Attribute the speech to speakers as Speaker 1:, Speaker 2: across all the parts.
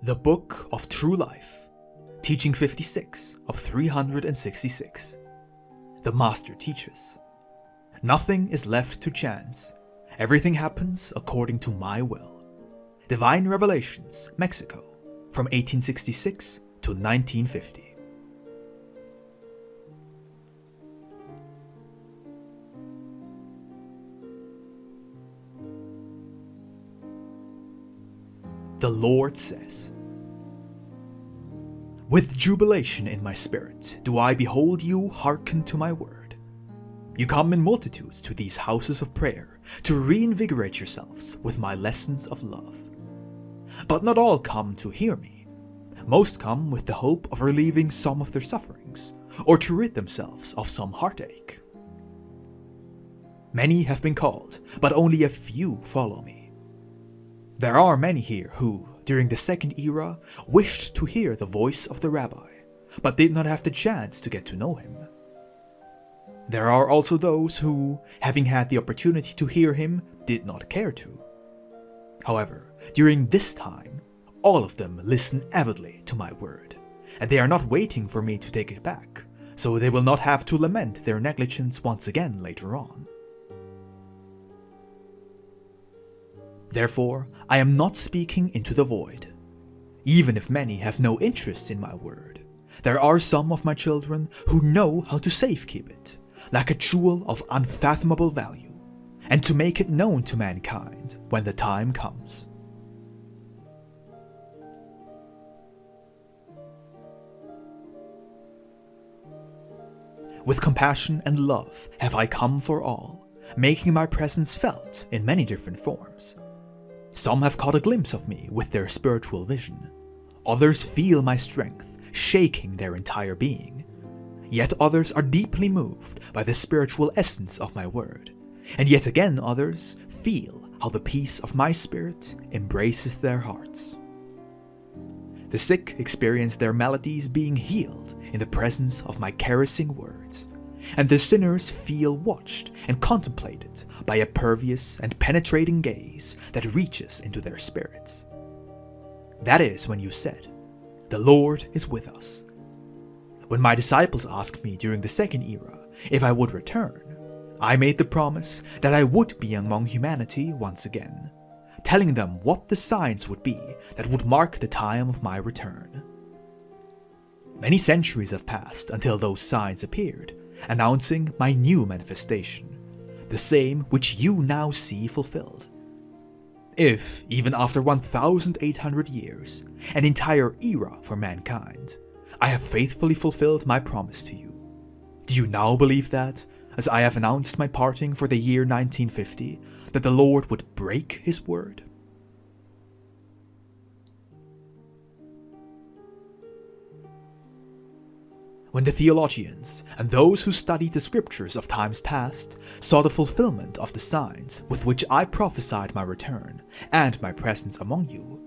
Speaker 1: The Book of True Life, Teaching 56 of 366. The Master teaches, nothing is left to chance. Everything happens according to my will. Divine Revelations, Mexico, from 1866 to 1950. The Lord says, with jubilation in my spirit do I behold you hearken to my word. You come in multitudes to these houses of prayer to reinvigorate yourselves with my lessons of love. But not all come to hear me. Most come with the hope of relieving some of their sufferings, or to rid themselves of some heartache. Many have been called, but only a few follow me. There are many here who, during the second era, wished to hear the voice of the rabbi, but did not have the chance to get to know him. There are also those who, having had the opportunity to hear him, did not care to. However, during this time, all of them listen avidly to my word, and they are not waiting for me to take it back, so they will not have to lament their negligence once again later on. Therefore, I am not speaking into the void. Even if many have no interest in my word, there are some of my children who know how to safekeep it, like a jewel of unfathomable value, and to make it known to mankind when the time comes. With compassion and love have I come for all, making my presence felt in many different forms. Some have caught a glimpse of me with their spiritual vision. Others feel my strength, shaking their entire being. Yet others are deeply moved by the spiritual essence of my word. And yet again others feel how the peace of my spirit embraces their hearts. The sick experience their maladies being healed in the presence of my caressing words. And the sinners feel watched and contemplated by a pervious and penetrating gaze that reaches into their spirits. That is when you said, "The Lord is with us." When my disciples asked me during the second era if I would return, I made the promise that I would be among humanity once again, telling them what the signs would be that would mark the time of my return. Many centuries have passed until those signs appeared, announcing my new manifestation, the same which you now see fulfilled. If, even after 1,800 years, an entire era for mankind, I have faithfully fulfilled my promise to you, do you now believe that, as I have announced my parting for the year 1950, that the Lord would break his word? When the theologians and those who studied the scriptures of times past saw the fulfillment of the signs with which I prophesied my return and my presence among you,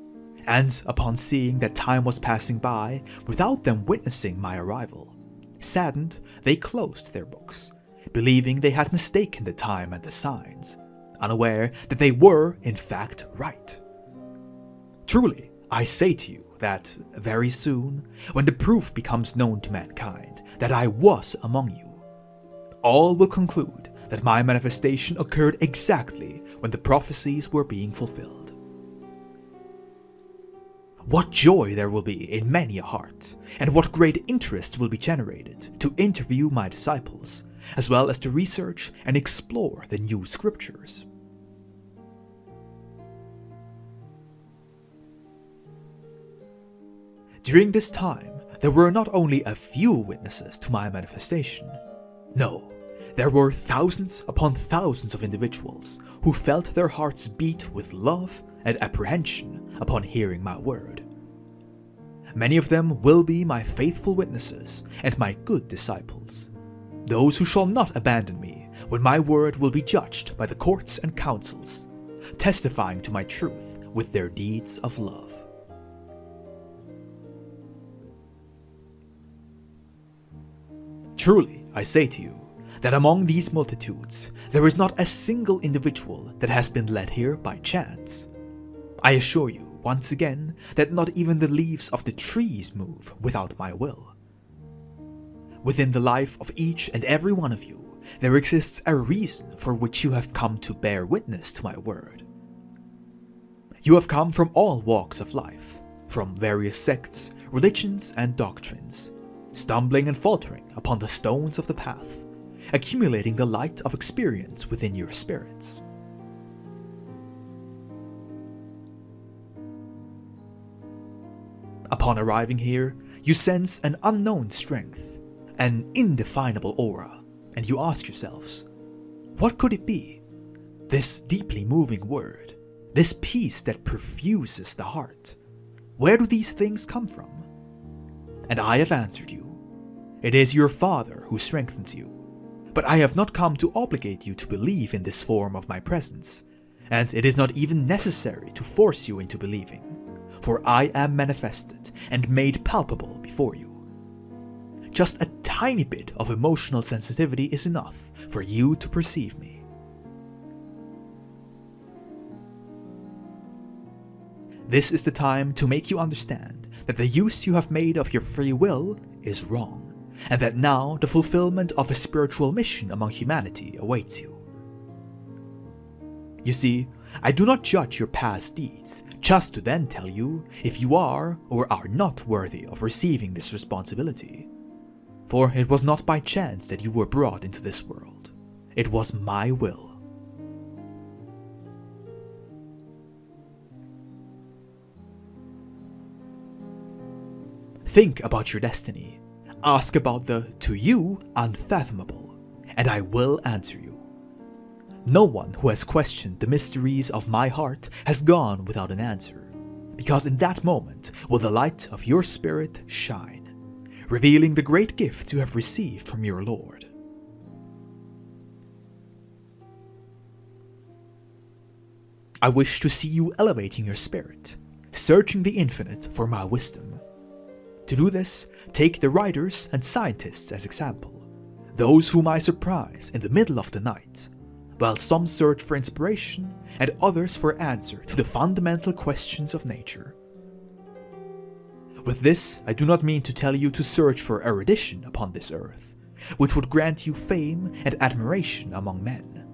Speaker 1: and upon seeing that time was passing by without them witnessing my arrival, saddened, they closed their books, believing they had mistaken the time and the signs, unaware that they were in fact right. Truly, I say to you, that very soon, when the proof becomes known to mankind that I was among you, all will conclude that my manifestation occurred exactly when the prophecies were being fulfilled. What joy there will be in many a heart, and what great interest will be generated to interview my disciples, as well as to research and explore the new scriptures. During this time, there were not only a few witnesses to my manifestation. No, there were thousands upon thousands of individuals who felt their hearts beat with love and apprehension upon hearing my word. Many of them will be my faithful witnesses and my good disciples, those who shall not abandon me when my word will be judged by the courts and councils, testifying to my truth with their deeds of love. Truly, I say to you, that among these multitudes, there is not a single individual that has been led here by chance. I assure you once again, that not even the leaves of the trees move without my will. Within the life of each and every one of you, there exists a reason for which you have come to bear witness to my word. You have come from all walks of life, from various sects, religions, and doctrines, stumbling and faltering upon the stones of the path, accumulating the light of experience within your spirits. Upon arriving here, you sense an unknown strength, an indefinable aura, and you ask yourselves, what could it be? This deeply moving word, this peace that perfuses the heart. Where do these things come from? And I have answered you. It is your Father who strengthens you. But I have not come to obligate you to believe in this form of my presence, and it is not even necessary to force you into believing, for I am manifested and made palpable before you. Just a tiny bit of emotional sensitivity is enough for you to perceive me. This is the time to make you understand that the use you have made of your free will is wrong, and that now the fulfillment of a spiritual mission among humanity awaits you. You see, I do not judge your past deeds just to then tell you if you are or are not worthy of receiving this responsibility. For it was not by chance that you were brought into this world. It was my will. Think about your destiny. Ask about the, to you, unfathomable, and I will answer you. No one who has questioned the mysteries of my heart has gone without an answer, because in that moment will the light of your spirit shine, revealing the great gift you have received from your Lord. I wish to see you elevating your spirit, searching the infinite for my wisdom. To do this, take the writers and scientists as example, those whom I surprise in the middle of the night, while some search for inspiration and others for answer to the fundamental questions of nature. With this, I do not mean to tell you to search for erudition upon this earth, which would grant you fame and admiration among men.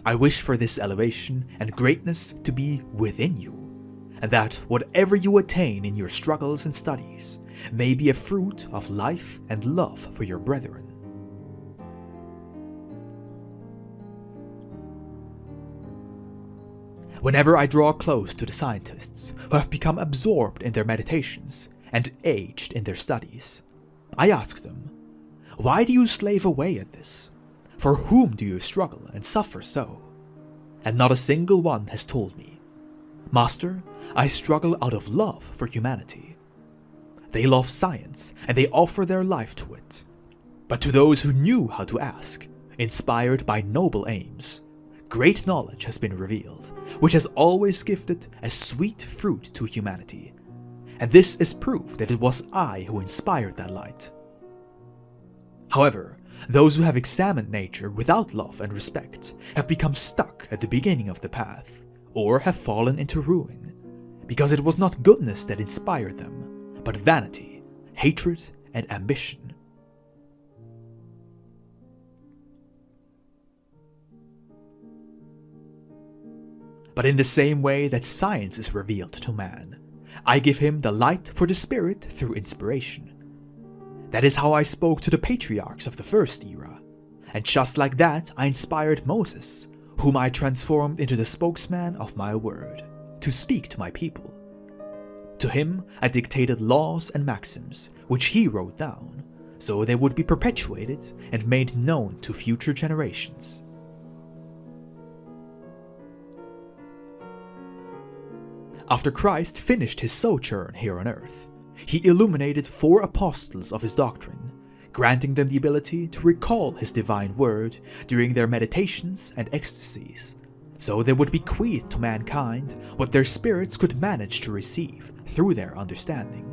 Speaker 1: I wish for this elevation and greatness to be within you, and that whatever you attain in your struggles and studies may be a fruit of life and love for your brethren. Whenever I draw close to the scientists who have become absorbed in their meditations and aged in their studies, I ask them, why do you slave away at this? For whom do you struggle and suffer so? And not a single one has told me, Master, I struggle out of love for humanity. They love science and they offer their life to it. But to those who knew how to ask, inspired by noble aims, great knowledge has been revealed, which has always gifted a sweet fruit to humanity. And this is proof that it was I who inspired that light. However, those who have examined nature without love and respect have become stuck at the beginning of the path, or have fallen into ruin, because it was not goodness that inspired them, but vanity, hatred, and ambition. But in the same way that science is revealed to man, I give him the light for the spirit through inspiration. That is how I spoke to the patriarchs of the first era, and just like that I inspired Moses, whom I transformed into the spokesman of my word, to speak to my people. To him I dictated laws and maxims, which he wrote down, so they would be perpetuated and made known to future generations. After Christ finished his sojourn here on earth, he illuminated 4 apostles of his doctrine, granting them the ability to recall his divine word during their meditations and ecstasies, so they would bequeath to mankind what their spirits could manage to receive through their understanding.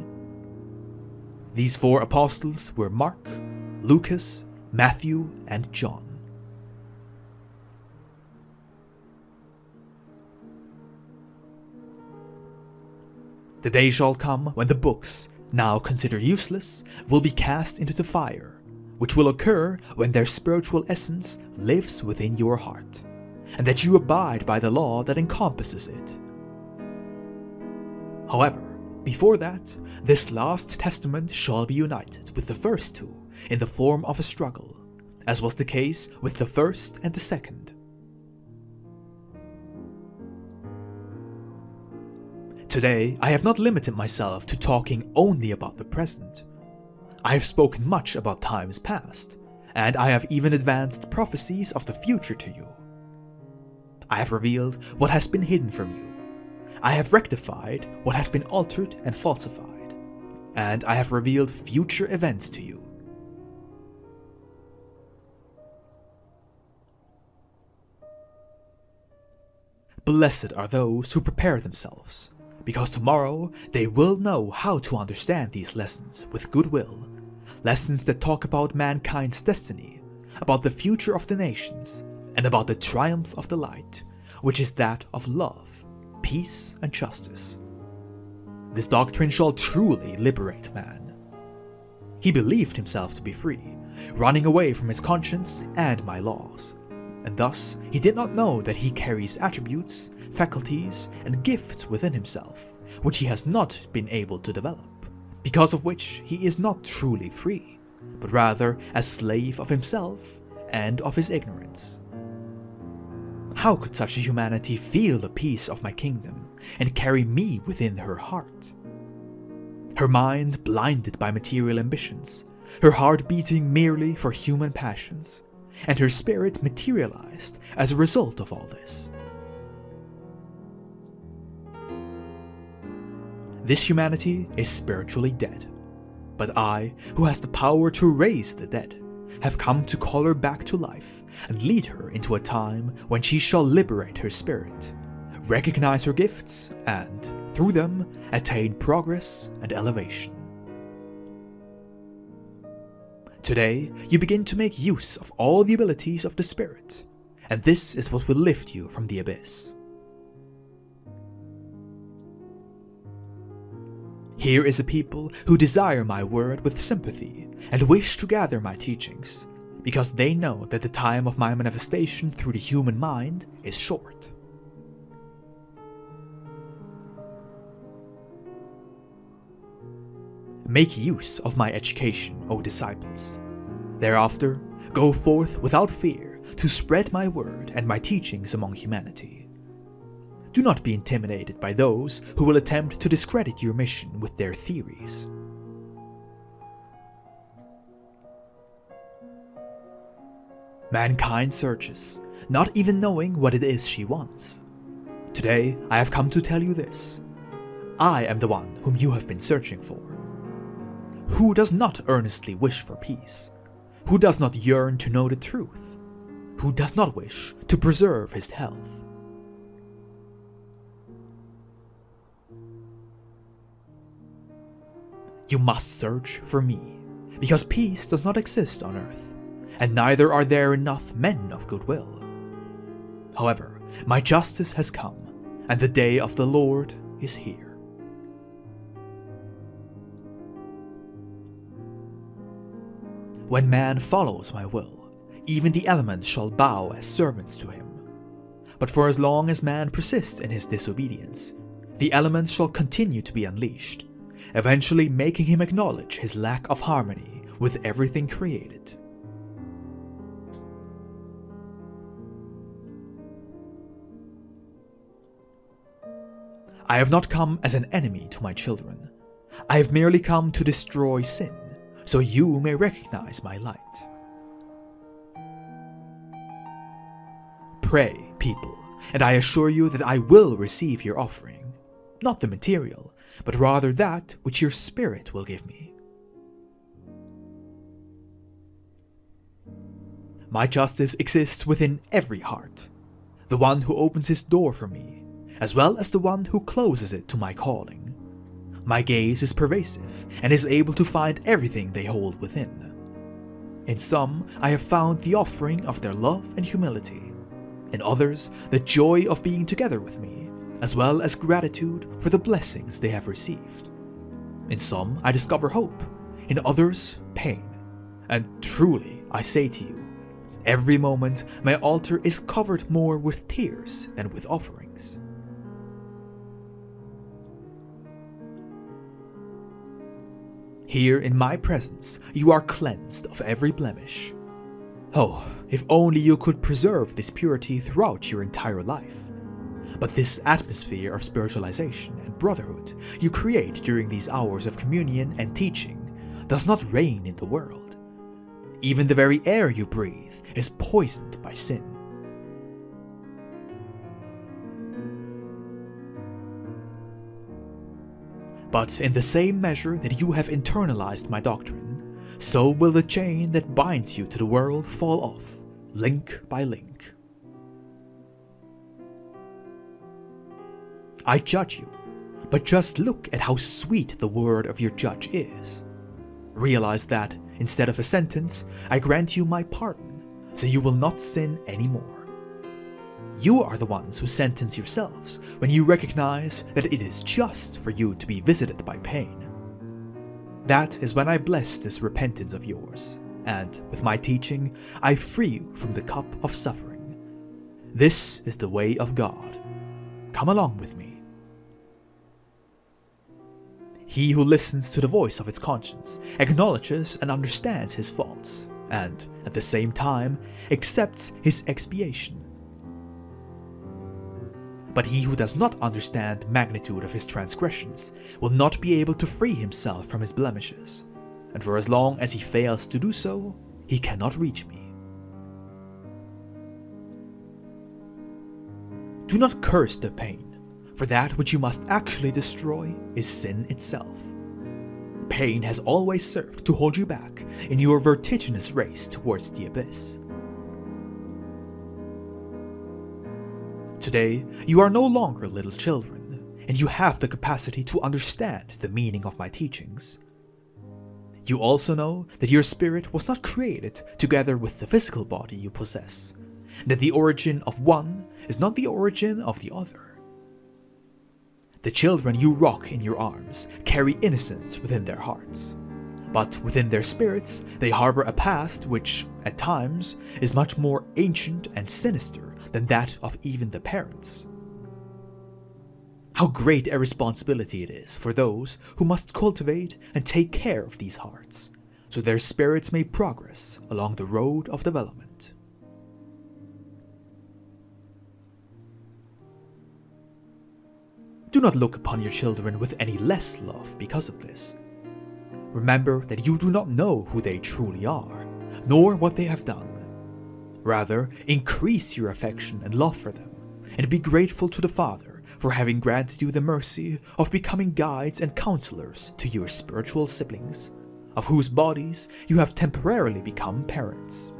Speaker 1: These 4 apostles were Mark, Lucas, Matthew, and John. The day shall come when the books, now considered useless, will be cast into the fire, which will occur when their spiritual essence lives within your heart, and that you abide by the law that encompasses it. However, before that, this last testament shall be united with the first two in the form of a struggle, as was the case with the first and the second. Today, I have not limited myself to talking only about the present. I have spoken much about times past, and I have even advanced prophecies of the future to you. I have revealed what has been hidden from you. I have rectified what has been altered and falsified, and I have revealed future events to you. Blessed are those who prepare themselves, because tomorrow they will know how to understand these lessons with goodwill, lessons that talk about mankind's destiny, about the future of the nations, and about the triumph of the light, which is that of love, peace, and justice. This doctrine shall truly liberate man. He believed himself to be free, running away from his conscience and my laws, and thus he did not know that he carries attributes, faculties, and gifts within himself, which he has not been able to develop, because of which he is not truly free, but rather a slave of himself and of his ignorance. How could such a humanity feel the peace of my kingdom and carry me within her heart? Her mind blinded by material ambitions, her heart beating merely for human passions, and her spirit materialized as a result of all this. This humanity is spiritually dead, but I, who has the power to raise the dead, have come to call her back to life and lead her into a time when she shall liberate her spirit, recognize her gifts, and, through them, attain progress and elevation. Today, you begin to make use of all the abilities of the spirit, and this is what will lift you from the abyss. Here is a people who desire my word with sympathy and wish to gather my teachings, because they know that the time of my manifestation through the human mind is short. Make use of my education, O disciples. Thereafter, go forth without fear to spread my word and my teachings among humanity. Do not be intimidated by those who will attempt to discredit your mission with their theories. Mankind searches, not even knowing what it is she wants. Today, I have come to tell you this. I am the one whom you have been searching for. Who does not earnestly wish for peace? Who does not yearn to know the truth? Who does not wish to preserve his health? You must search for me, because peace does not exist on earth, and neither are there enough men of goodwill. However, my justice has come, and the day of the Lord is here. When man follows my will, even the elements shall bow as servants to him. But for as long as man persists in his disobedience, the elements shall continue to be unleashed, eventually making him acknowledge his lack of harmony with everything created. I have not come as an enemy to my children. I have merely come to destroy sin, so you may recognize my light. Pray, people, and I assure you that I will receive your offering, not the material, but rather that which your spirit will give me. My justice exists within every heart, the one who opens his door for me, as well as the one who closes it to my calling. My gaze is pervasive and is able to find everything they hold within. In some, I have found the offering of their love and humility. In others, the joy of being together with me, as well as gratitude for the blessings they have received. In some, I discover hope, in others, pain. And truly, I say to you, every moment my altar is covered more with tears than with offerings. Here in my presence, you are cleansed of every blemish. Oh, if only you could preserve this purity throughout your entire life. But this atmosphere of spiritualization and brotherhood you create during these hours of communion and teaching does not reign in the world. Even the very air you breathe is poisoned by sin. But in the same measure that you have internalized my doctrine, so will the chain that binds you to the world fall off, link by link. I judge you, but just look at how sweet the word of your judge is. Realize that, instead of a sentence, I grant you my pardon, so you will not sin anymore. You are the ones who sentence yourselves when you recognize that it is just for you to be visited by pain. That is when I bless this repentance of yours, and with my teaching, I free you from the cup of suffering. This is the way of God. Come along with me. He who listens to the voice of its conscience acknowledges and understands his faults, and, at the same time, accepts his expiation. But he who does not understand the magnitude of his transgressions will not be able to free himself from his blemishes, and for as long as he fails to do so, he cannot reach me. Do not curse the pain, for that which you must actually destroy is sin itself. Pain has always served to hold you back in your vertiginous race towards the abyss. Today, you are no longer little children, and you have the capacity to understand the meaning of my teachings. You also know that your spirit was not created together with the physical body you possess, that the origin of one is not the origin of the other. The children you rock in your arms carry innocence within their hearts, but within their spirits they harbor a past which, at times, is much more ancient and sinister than that of even the parents. How great a responsibility it is for those who must cultivate and take care of these hearts, so their spirits may progress along the road of development. Do not look upon your children with any less love because of this. Remember that you do not know who they truly are, nor what they have done. Rather, increase your affection and love for them, and be grateful to the Father for having granted you the mercy of becoming guides and counselors to your spiritual siblings, of whose bodies you have temporarily become parents.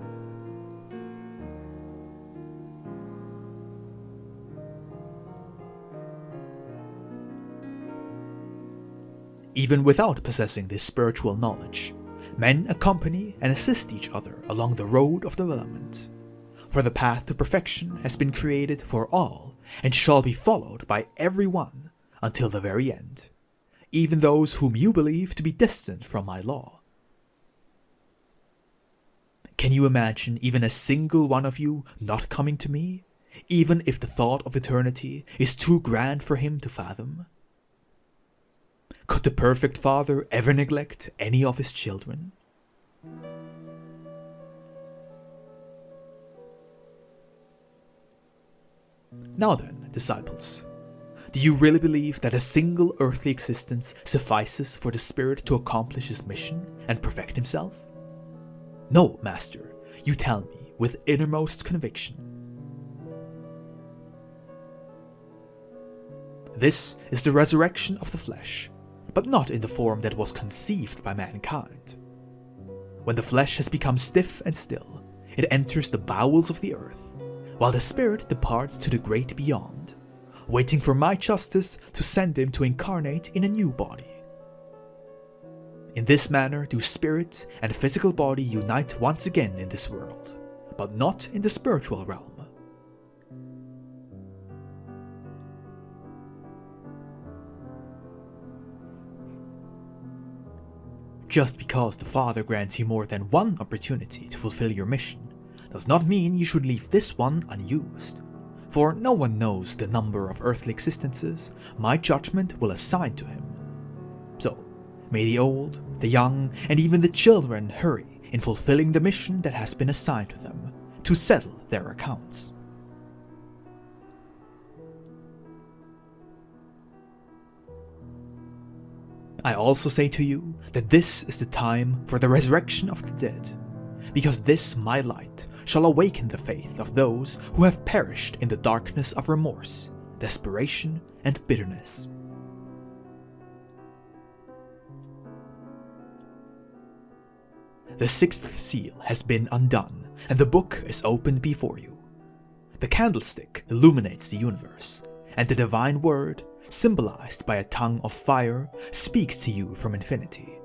Speaker 1: Even without possessing this spiritual knowledge, men accompany and assist each other along the road of development. For the path to perfection has been created for all and shall be followed by everyone until the very end, even those whom you believe to be distant from my law. Can you imagine even a single one of you not coming to me, even if the thought of eternity is too grand for him to fathom? Could the perfect Father ever neglect any of his children? Now then, disciples, do you really believe that a single earthly existence suffices for the Spirit to accomplish his mission and perfect himself? No, Master, you tell me with innermost conviction. This is the resurrection of the flesh, but not in the form that was conceived by mankind. When the flesh has become stiff and still, it enters the bowels of the earth, while the spirit departs to the great beyond, waiting for my justice to send him to incarnate in a new body. In this manner do spirit and physical body unite once again in this world, but not in the spiritual realm. Just because the Father grants you more than one opportunity to fulfill your mission does not mean you should leave this one unused. For no one knows the number of earthly existences my judgment will assign to him. So, may the old, the young, and even the children hurry in fulfilling the mission that has been assigned to them to settle their accounts. I also say to you that this is the time for the resurrection of the dead, because this my light shall awaken the faith of those who have perished in the darkness of remorse, desperation, and bitterness. The sixth seal has been undone, and the book is opened before you. The candlestick illuminates the universe, and the divine word, symbolized by a tongue of fire, speaks to you from infinity.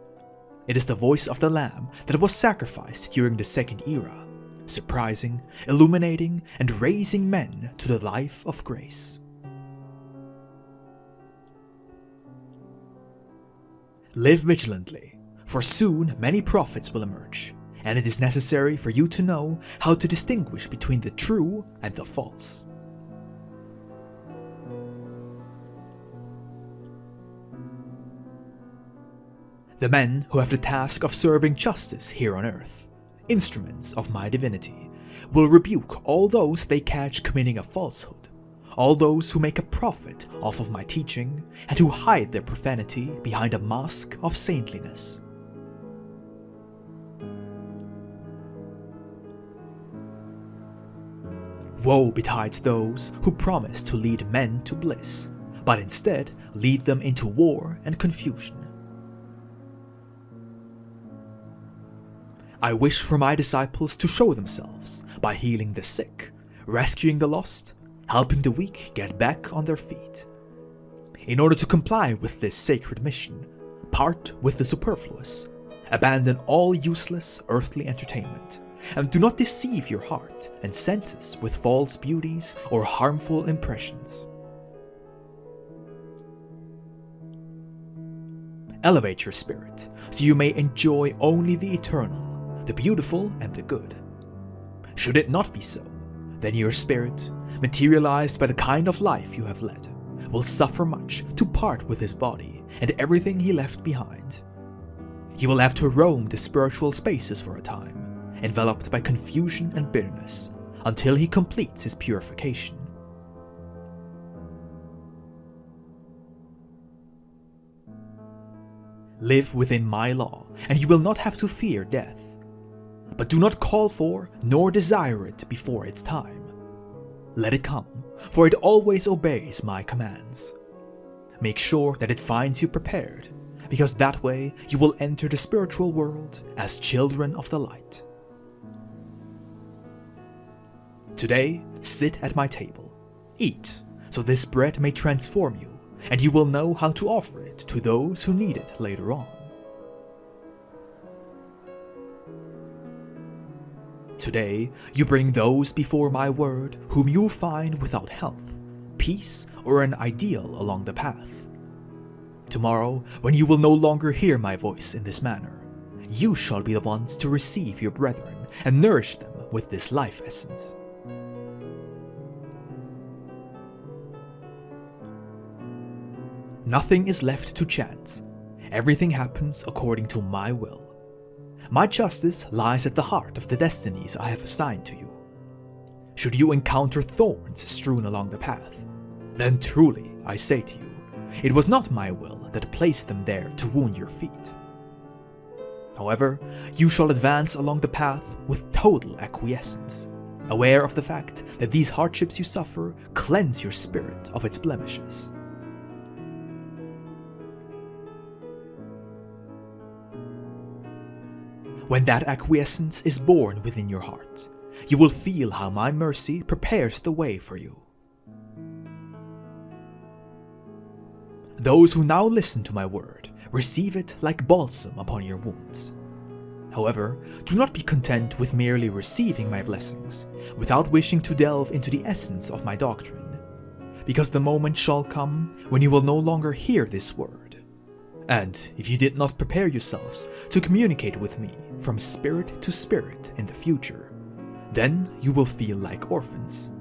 Speaker 1: It is the voice of the Lamb that was sacrificed during the Second Era, surprising, illuminating, and raising men to the life of grace. Live vigilantly, for soon many prophets will emerge, and it is necessary for you to know how to distinguish between the true and the false. The men who have the task of serving justice here on earth, instruments of my divinity, will rebuke all those they catch committing a falsehood, all those who make a profit off of my teaching, and who hide their profanity behind a mask of saintliness. Woe betides those who promise to lead men to bliss, but instead lead them into war and confusion. I wish for my disciples to show themselves by healing the sick, rescuing the lost, helping the weak get back on their feet. In order to comply with this sacred mission, part with the superfluous, abandon all useless earthly entertainment, and do not deceive your heart and senses with false beauties or harmful impressions. Elevate your spirit so you may enjoy only the eternal, the beautiful, and the good. Should it not be so, then your spirit, materialized by the kind of life you have led, will suffer much to part with his body and everything he left behind. He will have to roam the spiritual spaces for a time, enveloped by confusion and bitterness, until he completes his purification. Live within my law, and you will not have to fear death. But do not call for nor desire it before its time. Let it come, for it always obeys my commands. Make sure that it finds you prepared, because that way you will enter the spiritual world as children of the light. Today, sit at my table, eat, so this bread may transform you, and you will know how to offer it to those who need it later on. Today, you bring those before my word whom you find without health, peace, or an ideal along the path. Tomorrow, when you will no longer hear my voice in this manner, you shall be the ones to receive your brethren and nourish them with this life essence. Nothing is left to chance. Everything happens according to my will. My justice lies at the heart of the destinies I have assigned to you. Should you encounter thorns strewn along the path, then truly, I say to you, it was not my will that placed them there to wound your feet. However, you shall advance along the path with total acquiescence, aware of the fact that these hardships you suffer cleanse your spirit of its blemishes. When that acquiescence is born within your heart, you will feel how my mercy prepares the way for you. Those who now listen to my word receive it like balsam upon your wounds. However, do not be content with merely receiving my blessings, without wishing to delve into the essence of my doctrine, because the moment shall come when you will no longer hear this word, And if you did not prepare yourselves to communicate with me from spirit to spirit in the future, then you will feel like orphans.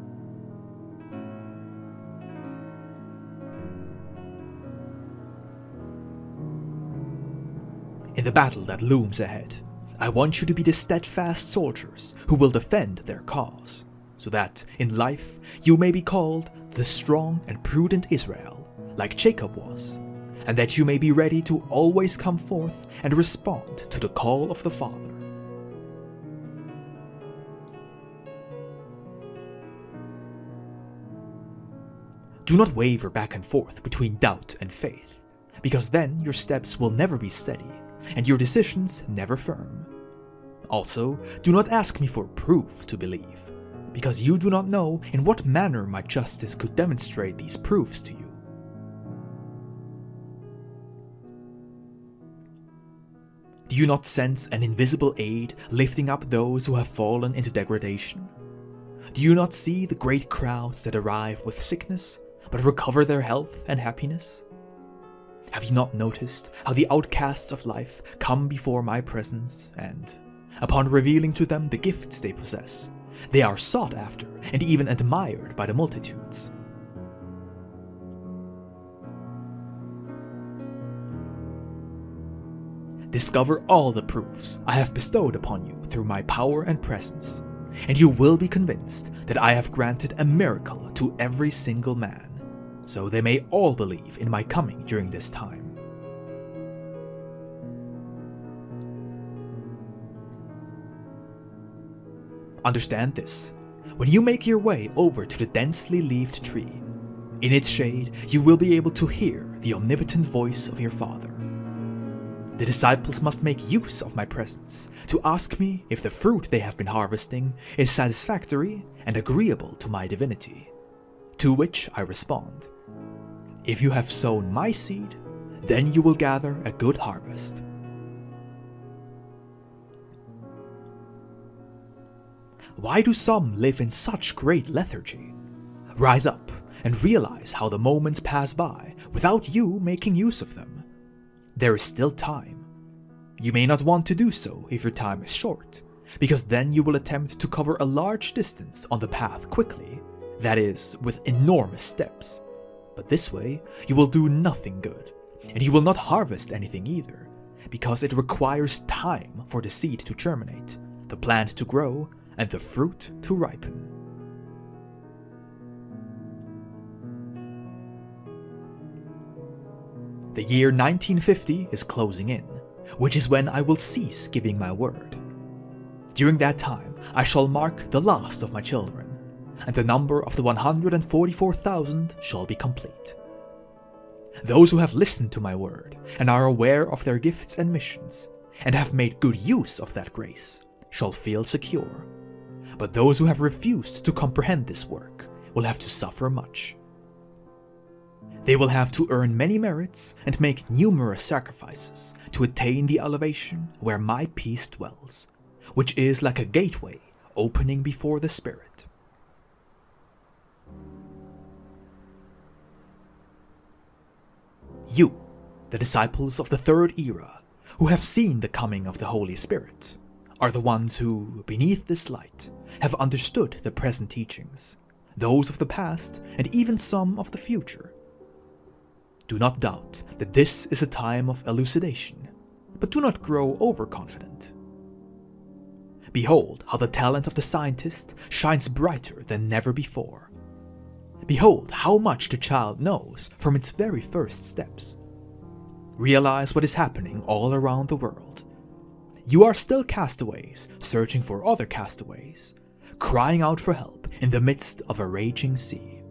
Speaker 1: In the battle that looms ahead, I want you to be the steadfast soldiers who will defend their cause, so that in life you may be called the strong and prudent Israel, like Jacob was, and that you may be ready to always come forth and respond to the call of the Father. Do not waver back and forth between doubt and faith, because then your steps will never be steady and your decisions never firm. Also, do not ask me for proof to believe, because you do not know in what manner my justice could demonstrate these proofs to you. Do you not sense an invisible aid lifting up those who have fallen into degradation? Do you not see the great crowds that arrive with sickness, but recover their health and happiness? Have you not noticed how the outcasts of life come before my presence, and, upon revealing to them the gifts they possess, they are sought after and even admired by the multitudes? Discover all the proofs I have bestowed upon you through my power and presence, and you will be convinced that I have granted a miracle to every single man, so they may all believe in my coming during this time. Understand this: when you make your way over to the densely leaved tree, in its shade you will be able to hear the omnipotent voice of your Father. The disciples must make use of my presence to ask me if the fruit they have been harvesting is satisfactory and agreeable to my divinity, to which I respond: if you have sown my seed, then you will gather a good harvest. Why do some live in such great lethargy? Rise up and realize how the moments pass by without you making use of them. There is still time. You may not want to do so if your time is short, because then you will attempt to cover a large distance on the path quickly, that is, with enormous steps. But this way, you will do nothing good, and you will not harvest anything either, because it requires time for the seed to germinate, the plant to grow, and the fruit to ripen. The year 1950 is closing in, which is when I will cease giving my word. During that time, I shall mark the last of my children, and the number of the 144,000 shall be complete. Those who have listened to my word and are aware of their gifts and missions, and have made good use of that grace, shall feel secure. But those who have refused to comprehend this work will have to suffer much. They will have to earn many merits and make numerous sacrifices to attain the elevation where my peace dwells, which is like a gateway opening before the Spirit. You, the disciples of the third era, who have seen the coming of the Holy Spirit, are the ones who, beneath this light, have understood the present teachings, those of the past and even some of the future. Do not doubt that this is a time of elucidation, but do not grow overconfident. Behold how the talent of the scientist shines brighter than never before. Behold how much the child knows from its very first steps. Realize what is happening all around the world. You are still castaways searching for other castaways, crying out for help in the midst of a raging sea.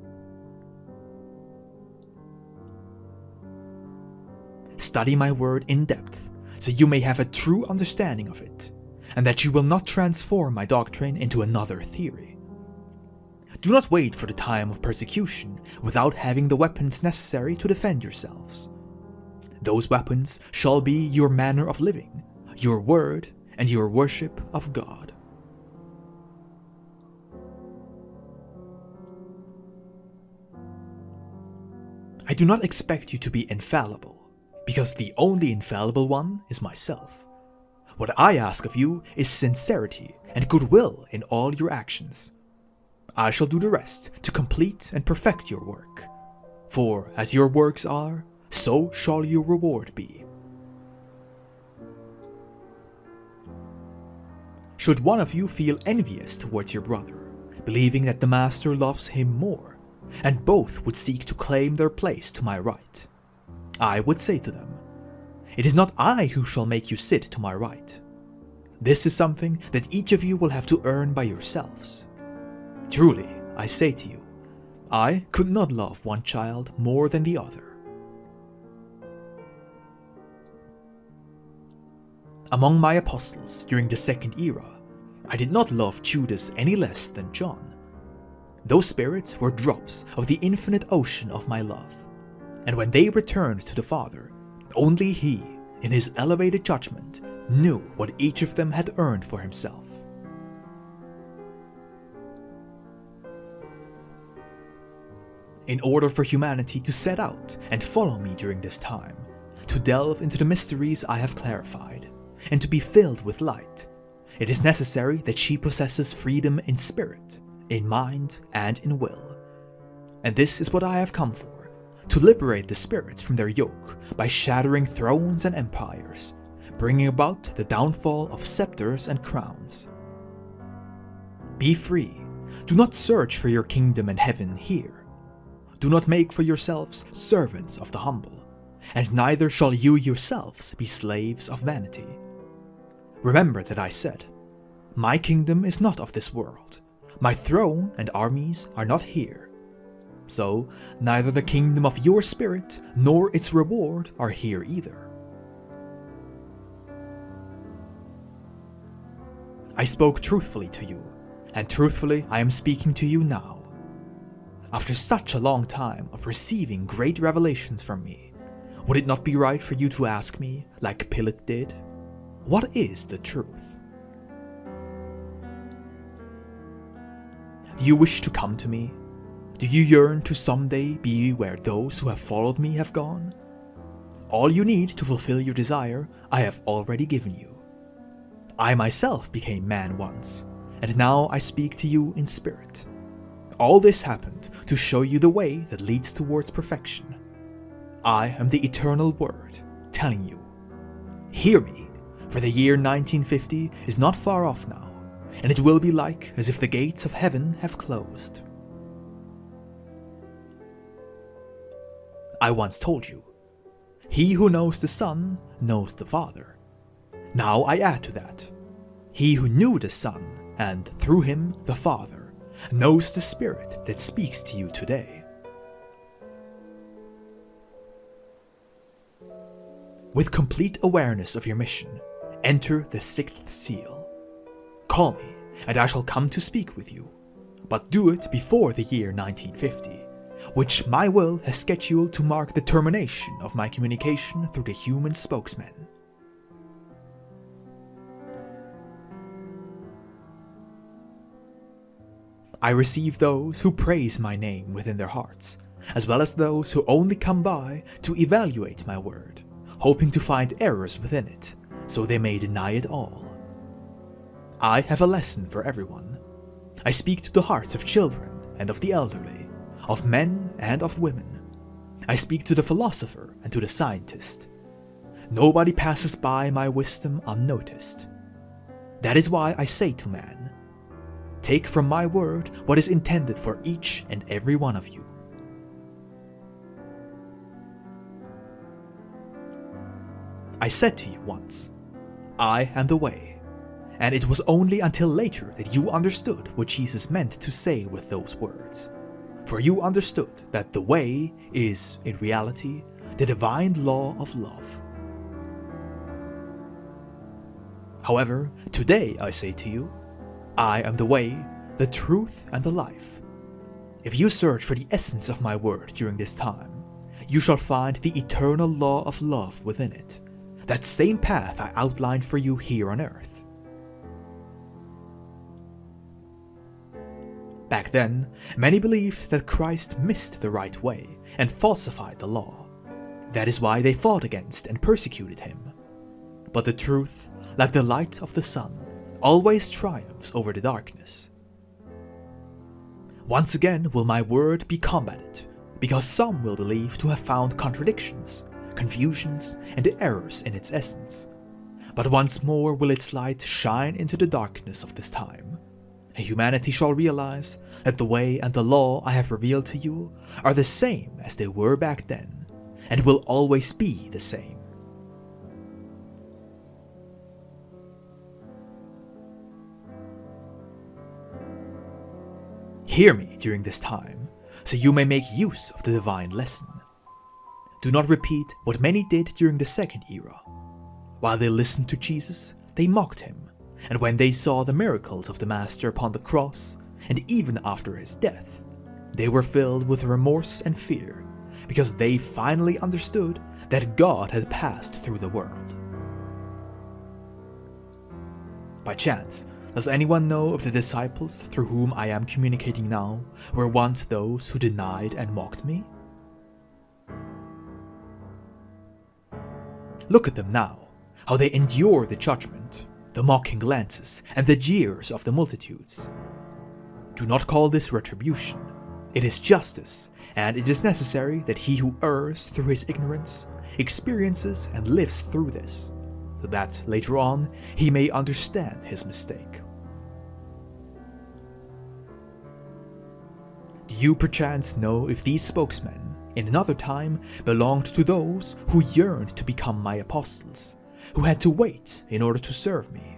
Speaker 1: Study my word in depth, so you may have a true understanding of it, and that you will not transform my doctrine into another theory. Do not wait for the time of persecution without having the weapons necessary to defend yourselves. Those weapons shall be your manner of living, your word, and your worship of God. I do not expect you to be infallible, because the only infallible one is myself. What I ask of you is sincerity and goodwill in all your actions. I shall do the rest to complete and perfect your work. For as your works are, so shall your reward be. Should one of you feel envious towards your brother, believing that the master loves him more, and both would seek to claim their place to my right, I would say to them, it is not I who shall make you sit to my right. This is something that each of you will have to earn by yourselves. Truly, I say to you, I could not love one child more than the other. Among my apostles during the second era, I did not love Judas any less than John. Those spirits were drops of the infinite ocean of my love, and when they returned to the Father, only He, in His elevated judgment, knew what each of them had earned for himself. In order for humanity to set out and follow me during this time, to delve into the mysteries I have clarified, and to be filled with light, it is necessary that she possesses freedom in spirit, in mind, and in will. And this is what I have come for, to liberate the spirits from their yoke by shattering thrones and empires, bringing about the downfall of scepters and crowns. Be free. Do not search for your kingdom and heaven here. Do not make for yourselves servants of the humble, and neither shall you yourselves be slaves of vanity. Remember that I said, my kingdom is not of this world. My throne and armies are not here. So, neither the kingdom of your spirit nor its reward are here either. I spoke truthfully to you, and truthfully I am speaking to you now. After such a long time of receiving great revelations from me, would it not be right for you to ask me, like Pilate did, what is the truth? Do you wish to come to me? Do you yearn to someday be where those who have followed me have gone? All you need to fulfill your desire, I have already given you. I myself became man once, and now I speak to you in spirit. All this happened to show you the way that leads towards perfection. I am the eternal Word, telling you, hear me, for the year 1950 is not far off now, and it will be like as if the gates of heaven have closed. I once told you, he who knows the Son knows the Father. Now I add to that, he who knew the Son, and through him the Father, knows the Spirit that speaks to you today. With complete awareness of your mission, enter the sixth seal. Call me, and I shall come to speak with you, but do it before the year 1950. Which my will has scheduled to mark the termination of my communication through the human spokesman. I receive those who praise my name within their hearts, as well as those who only come by to evaluate my word, hoping to find errors within it, so they may deny it all. I have a lesson for everyone. I speak to the hearts of children and of the elderly, of men and of women. I speak to the philosopher and to the scientist. Nobody passes by my wisdom unnoticed. That is why I say to man, take from my word what is intended for each and every one of you. I said to you once, I am the way, and it was only until later that you understood what Jesus meant to say with those words. For you understood that the way is, in reality, the divine law of love. However, today I say to you, I am the way, the truth, and the life. If you search for the essence of my word during this time, you shall find the eternal law of love within it, that same path I outlined for you here on earth. Back then, many believed that Christ missed the right way and falsified the law. That is why they fought against and persecuted him. But the truth, like the light of the sun, always triumphs over the darkness. Once again will my word be combated, because some will believe to have found contradictions, confusions, and errors in its essence. But once more will its light shine into the darkness of this time, and humanity shall realize that the way and the law I have revealed to you are the same as they were back then, and will always be the same. Hear me during this time, so you may make use of the divine lesson. Do not repeat what many did during the second era. While they listened to Jesus, they mocked him, and when they saw the miracles of the Master upon the cross, and even after his death, they were filled with remorse and fear, because they finally understood that God had passed through the world. By chance, does anyone know if the disciples through whom I am communicating now were once those who denied and mocked me? Look at them now, how they endure the judgment, the mocking glances, and the jeers of the multitudes. Do not call this retribution. It is justice, and it is necessary that he who errs through his ignorance experiences and lives through this, so that later on he may understand his mistake. Do you perchance know if these spokesmen, in another time, belonged to those who yearned to become my apostles, who had to wait in order to serve me?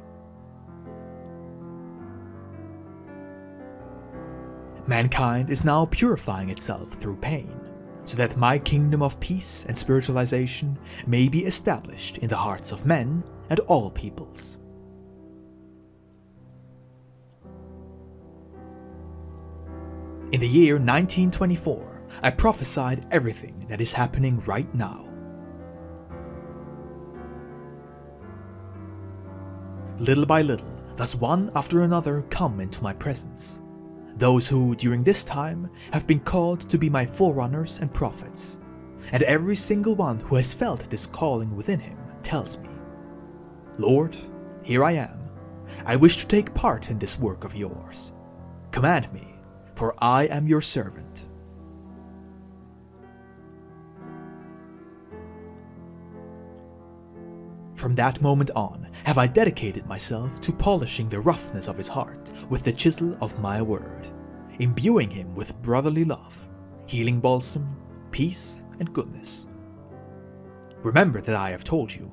Speaker 1: Mankind is now purifying itself through pain, so that my kingdom of peace and spiritualization may be established in the hearts of men and all peoples. In the year 1924, I prophesied everything that is happening right now. Little by little, does one after another come into my presence. Those who, during this time, have been called to be my forerunners and prophets. And every single one who has felt this calling within him tells me, "Lord, here I am. I wish to take part in this work of yours. Command me, for I am your servant." From that moment on, have I dedicated myself to polishing the roughness of his heart with the chisel of my word, imbuing him with brotherly love, healing balsam, peace, and goodness. Remember that I have told you,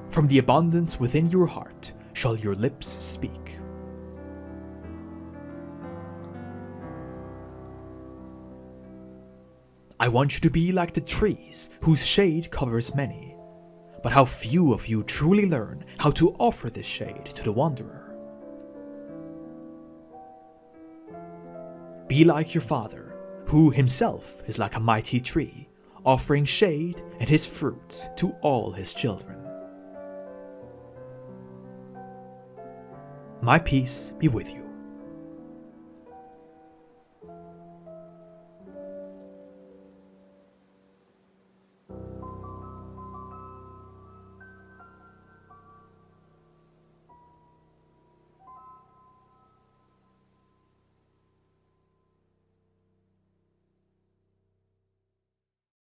Speaker 1: from the abundance within your heart shall your lips speak. I want you to be like the trees whose shade covers many. But how few of you truly learn how to offer this shade to the wanderer. Be like your Father, who himself is like a mighty tree, offering shade and his fruits to all his children. My peace be with you.